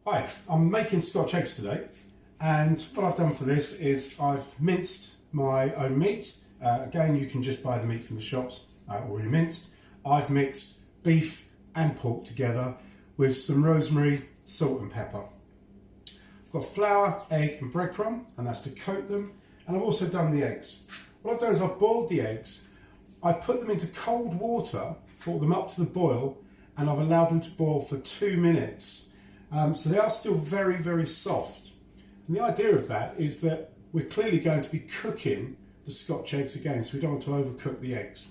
Hi, I'm making Scotch eggs today, and what I've done for this is I've minced my own meat. Again, you can just buy the meat from the shops already minced. I've mixed beef and pork together with some rosemary, salt and pepper. I've got flour, egg and breadcrumb, and that's to coat them. And I've also done the eggs. What I've done is I've boiled the eggs, I put them into cold water, brought them up to the boil, and I've allowed them to boil for 2 minutes. So they are still very, very soft. And the idea of that is that we're clearly going to be cooking the Scotch eggs again, so we don't want to overcook the eggs.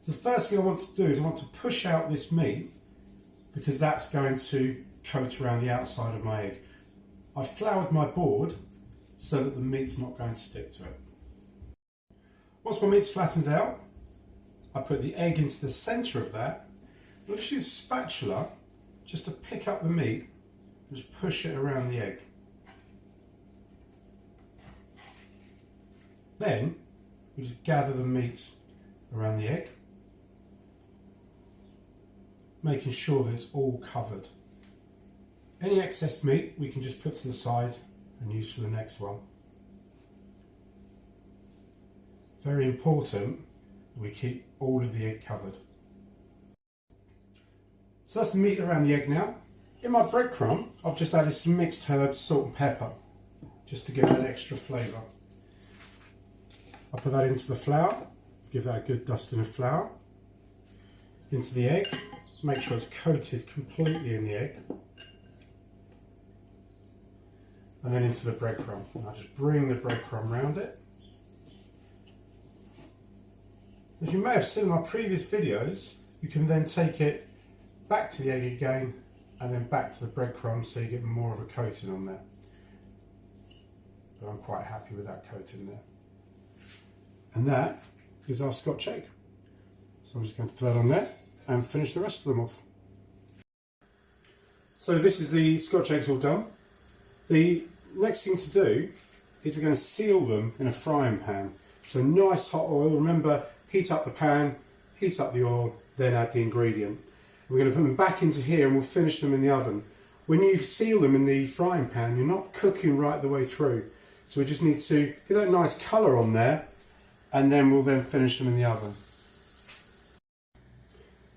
So the first thing I want to do is I want to push out this meat because that's going to coat around the outside of my egg. I've floured my board so that the meat's not going to stick to it. Once my meat's flattened out, I put the egg into the centre of that. I'll just use a spatula just to pick up the meat and just push it around the egg. Then we just gather the meat around the egg, making sure that it's all covered. Any excess meat we can just put to the side and use for the next one. Very important that we keep all of the egg covered. So that's the meat around the egg now. In my breadcrumb, I've just added some mixed herbs, salt and pepper, just to give that extra flavour. I put that into the flour, give that a good dusting of flour. Into the egg, make sure it's coated completely in the egg. And then into the breadcrumb. And I just bring the breadcrumb round it. As you may have seen in my previous videos, you can then take it back to the egg again and then back to the breadcrumbs so you get more of a coating on there. But I'm quite happy with that coating there. And that is our Scotch egg. So I'm just going to put that on there and finish the rest of them off. So this is the Scotch eggs all done. The next thing to do is we're going to seal them in a frying pan. So nice hot oil. Remember, heat up the pan, heat up the oil, then add the ingredient. We're going to put them back into here and we'll finish them in the oven. When you seal them in the frying pan, you're not cooking right the way through. So we just need to get that nice colour on there and then we'll then finish them in the oven.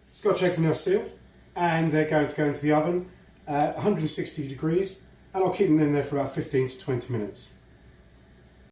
Scotch eggs are now sealed and they're going to go into the oven at 160 degrees and I'll keep them in there for about 15 to 20 minutes.